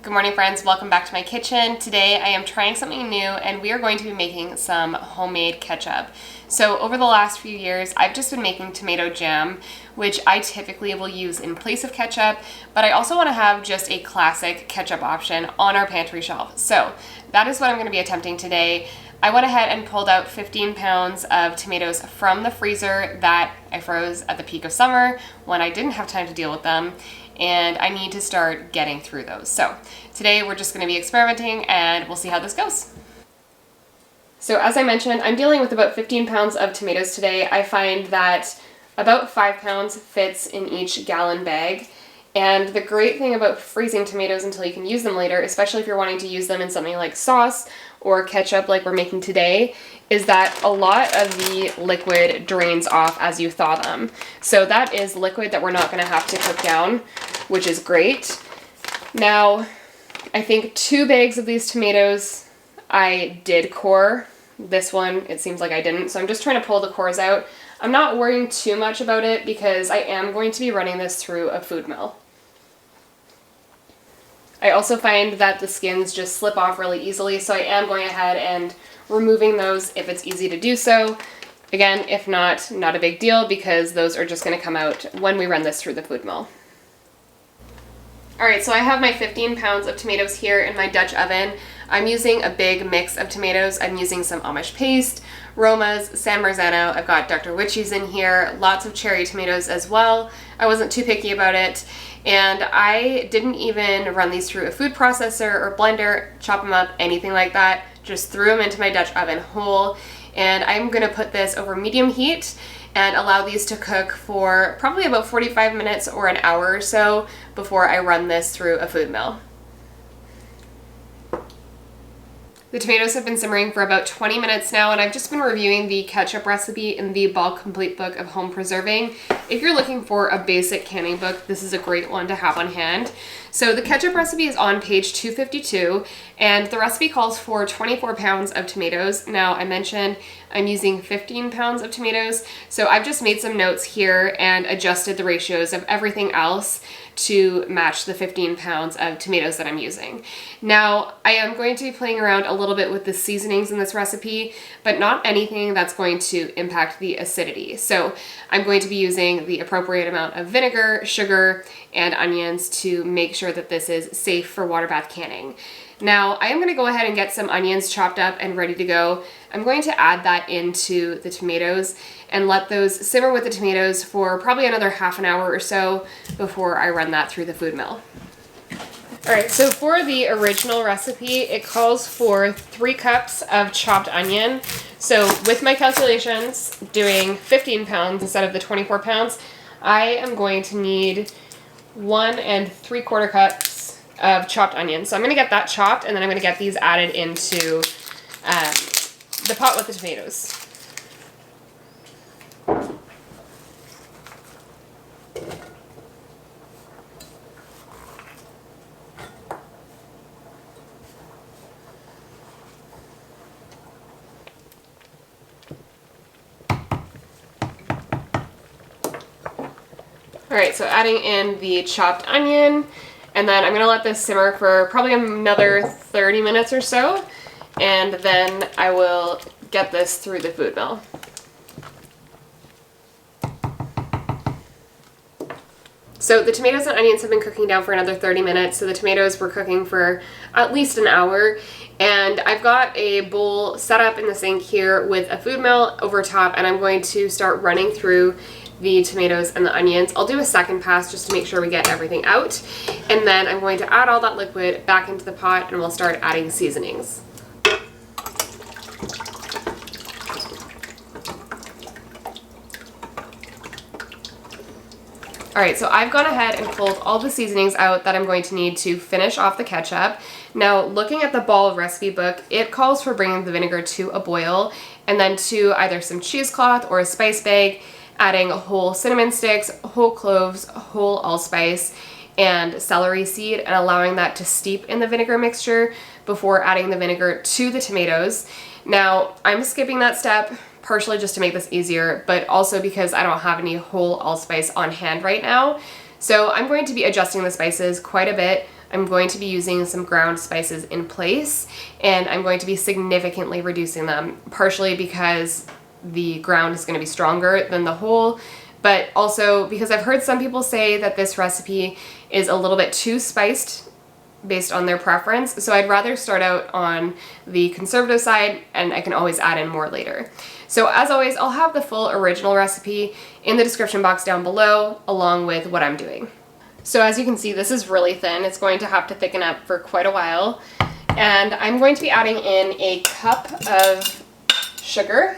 Good morning, friends. Welcome back to my kitchen. Today I am trying something new and we are going to be making some homemade ketchup. So over the last few years I've just been making tomato jam, which I typically will use in place of ketchup, but I also want to have just a classic ketchup option on our pantry shelf. So that is what I'm going to be attempting today. I went ahead and pulled out 15 pounds of tomatoes from the freezer that I froze at the peak of summer when I didn't have time to deal with them, and I need to start getting through those. So today we're just going to be experimenting and we'll see how this goes. So as I mentioned, I'm dealing with about 15 pounds of tomatoes today. I find that about 5 pounds fits in each gallon bag. And the great thing about freezing tomatoes until you can use them later, especially if you're wanting to use them in something like sauce or ketchup like we're making today, is that a lot of the liquid drains off as you thaw them. So that is liquid that we're not going to have to cook down, which is great. Now, I think 2 bags of these tomatoes I did core. This one, it seems like I didn't, so I'm just trying to pull the cores out. I'm not worrying too much about it because I am going to be running this through a food mill. I also find that the skins just slip off really easily, so I am going ahead and removing those if it's easy to do so. Again, if not, not a big deal because those are just going to come out when we run this through the food mill. Alright, so I have my 15 pounds of tomatoes here in my Dutch oven. I'm using a big mix of tomatoes. I'm using some Amish paste, Roma's, San Marzano. I've got Dr. Witchy's in here, lots of cherry tomatoes as well. I wasn't too picky about it. And I didn't even run these through a food processor or blender, chop them up, anything like that. Just threw them into my Dutch oven whole. And I'm going to put this over medium heat and allow these to cook for probably about 45 minutes or an hour or so before I run this through a food mill. The tomatoes have been simmering for about 20 minutes now, and I've just been reviewing the ketchup recipe in the Bulk Complete Book of Home Preserving. If you're looking for a basic canning book, this is a great one to have on hand. So the ketchup recipe is on page 252, and the recipe calls for 24 pounds of tomatoes. Now, I mentioned I'm using 15 pounds of tomatoes, so I've just made some notes here and adjusted the ratios of everything else to match the 15 pounds of tomatoes that I'm using. Now, I am going to be playing around a little bit with the seasonings in this recipe, but not anything that's going to impact the acidity. So I'm going to be using the appropriate amount of vinegar, sugar, and onions to make sure that this is safe for water bath canning. Now, I am going to go ahead and get some onions chopped up and ready to go. I'm going to add that into the tomatoes and let those simmer with the tomatoes for probably another half an hour or so before I run that through the food mill. Alright, so for the original recipe, it calls for 3 cups of chopped onion. So with my calculations, doing 15 pounds instead of the 24 pounds, I am going to need 1 3/4 cups of chopped onion. So I'm going to get that chopped, and then I'm going to get these added into the pot with the tomatoes. Alright, so adding in the chopped onion, and then I'm going to let this simmer for probably another 30 minutes or so, and then I will get this through the food mill. So the tomatoes and onions have been cooking down for another 30 minutes, so the tomatoes were cooking for at least an hour, and I've got a bowl set up in the sink here with a food mill over top, and I'm going to start running through the tomatoes and the onions. I'll do a second pass just to make sure we get everything out, and then I'm going to add all that liquid back into the pot and we'll start adding seasonings. Alright, so I've gone ahead and pulled all the seasonings out that I'm going to need to finish off the ketchup. Now, looking at the Ball recipe book, it calls for bringing the vinegar to a boil and then to either some cheesecloth or a spice bag, adding whole cinnamon sticks, whole cloves, whole allspice, and celery seed, and allowing that to steep in the vinegar mixture before adding the vinegar to the tomatoes. Now, I'm skipping that step partially just to make this easier, but also because I don't have any whole allspice on hand right now. So I'm going to be adjusting the spices quite a bit I'm going to be using some ground spices in place, and I'm going to be significantly reducing them, partially because the ground is going to be stronger than the whole, but also because I've heard some people say that this recipe is a little bit too spiced based on their preference. So I'd rather start out on the conservative side, and I can always add in more later. So as always, I'll have the full original recipe in the description box down below, along with what I'm doing. So as you can see, this is really thin. It's going to have to thicken up for quite a while. And I'm going to be adding in a cup of sugar.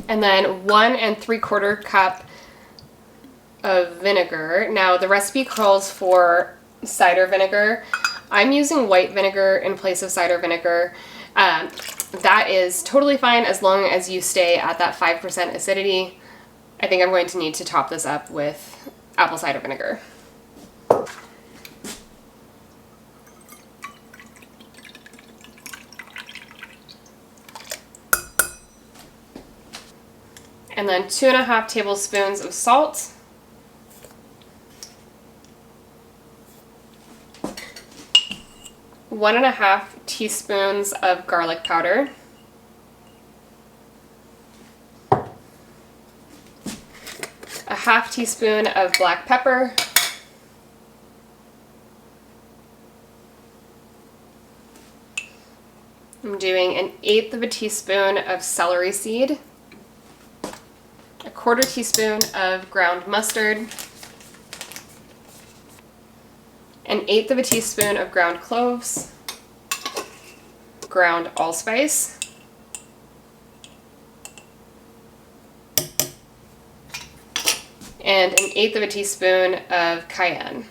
And then 1 3/4 cup of vinegar. Now the recipe calls for cider vinegar. I'm using white vinegar in place of cider vinegar. That is totally fine as long as you stay at that 5% acidity. I think I'm going to need to top this up with apple cider vinegar. And then 2½ tablespoons of salt. One and a half teaspoons of garlic powder. A half teaspoon of black pepper. I'm doing 1/8 teaspoon of celery seed. 1/4 teaspoon of ground mustard, 1/8 teaspoon of ground cloves, ground allspice, and 1/8 teaspoon of cayenne.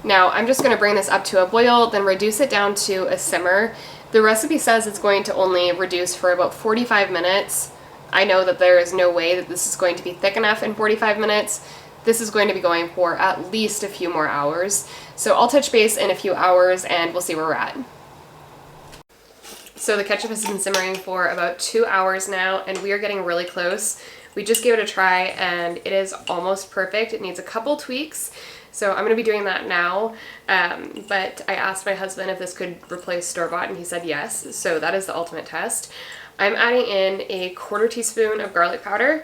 Now I'm just going to bring this up to a boil, then reduce it down to a simmer. The recipe says it's going to only reduce for about 45 minutes. I know that there is no way that this is going to be thick enough in 45 minutes. This is going to be going for at least a few more hours. So I'll touch base in a few hours and we'll see where we're at. So the ketchup has been simmering for about 2 hours now, and we are getting really close. We just gave it a try and it is almost perfect. It needs a couple tweaks. So I'm going to be doing that now, but I asked my husband if this could replace store-bought, and he said yes, so that is the ultimate test. I'm adding in 1/4 teaspoon of garlic powder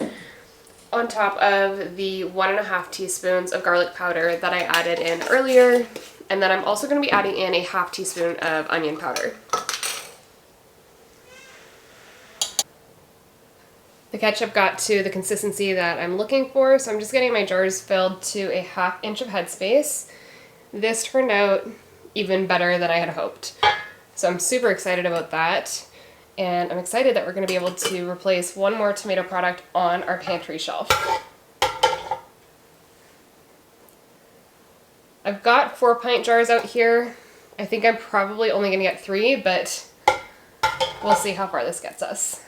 on top of the 1½ teaspoons of garlic powder that I added in earlier, and then I'm also going to be adding in 1/2 teaspoon of onion powder. The ketchup got to the consistency that I'm looking for, so I'm just getting my jars filled to 1/2 inch of headspace. This turned out even better than I had hoped. So I'm super excited about that, and I'm excited that we're going to be able to replace one more tomato product on our pantry shelf. I've got 4-pint jars out here. I think I'm probably only going to get 3, but we'll see how far this gets us.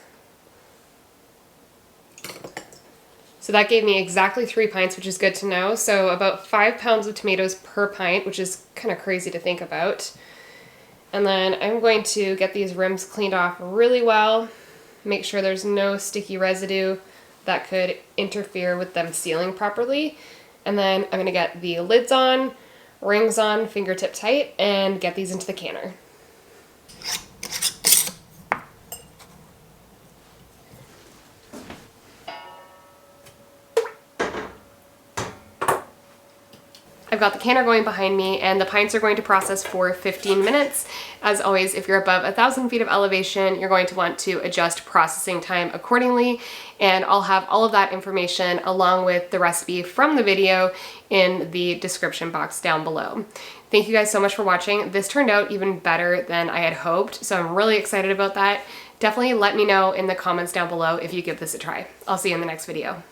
So that gave me exactly 3 pints, which is good to know. So about 5 pounds of tomatoes per pint, which is kind of crazy to think about. And then I'm going to get these rims cleaned off really well, make sure there's no sticky residue that could interfere with them sealing properly. And then I'm going to get the lids on, rings on, fingertip tight, and get these into the canner. I've got the canner going behind me, and the pints are going to process for 15 minutes. As always, if you're above 1,000 feet of elevation, you're going to want to adjust processing time accordingly, and I'll have all of that information along with the recipe from the video in the description box down below. Thank you guys so much for watching. This turned out even better than I had hoped, so I'm really excited about that. Definitely let me know in the comments down below if you give this a try. I'll see you in the next video.